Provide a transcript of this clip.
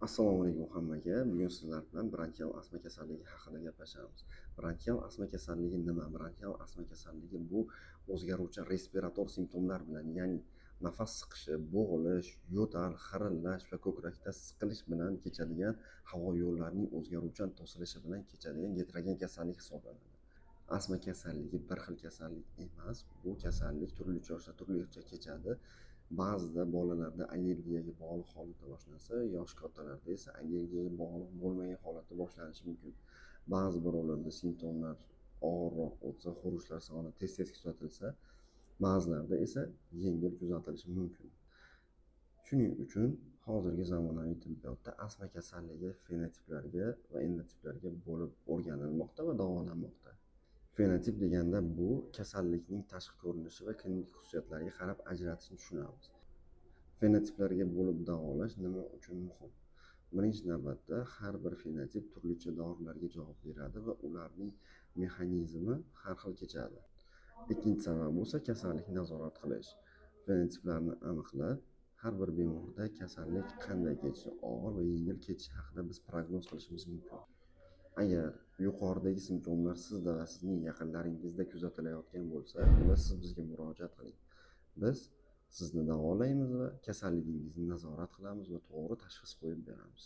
Assalomu alaykum hammaga. Bugun sizlar bilan bronkial astma kasalligi haqida gaplashamiz. Bronkial astma kasalligi nima? Bronkial astma kasalligi bu o'zgaruvchi respirator simptomlar bilan, ya'ni nafas siqishi, bo'g'ilish, yo'tal, xirillash va ko'krakda siqilish bilan kechadigan havo yo'llarining o'zgaruvchan to'silishi bilan kechadigan geterogen kasallik hisoblanadi. Astma kasalligi bir xil kasallik emas. Bu kasallik turlicha yoshda turlicha kechadi. Ba'zida bolalarda allergiyaga bog'liq holatda boshlansa, yosh kattalarda esa allergiyaga bog'liq bo'lmagan holatda boshlanishi mumkin. Ba'zi birovlarda simptomlar og'irroq bo'lsa, xurishlar soni tez kuzatilsa, ba'zilarda esa yengil kuzatilishi mumkin. Shuning uchun hozirgi zamonaviy tibbiyotda astma kasalligi fenotiplarga va endotiplarga bo'lib o'rganilmoqda va davolanmoqda. Fenotip deganda bu kasallikning tashqi ko'rinishi va klinik xususiyatlariga qarab ajratishni tushunamiz. Fenotiplarga bo'lib davolash nima uchun muhim? Birinchi navbatda har bir fenotip turlicha dorilarga javob beradi va ularning mexanizmi har xil kechadi. Ikkinchi sabab bo'lsa kasallikni nazorat qilish. Fenotiplarni aniqlab, har bir bemorda kasallik qanday kechishi, og'ir va yengil kechishi haqida biz prognoz qilishimiz mumkin. Agar yuqoridagi simptomlar sizda va sizning yaqinlaringizda kuzatilayotgan bo'lsa, unda siz bizga murojaat qiling. Biz sizni davolaymiz va kasalligingizni nazorat qilamiz va to'g'ri tashxis qo'yib beramiz.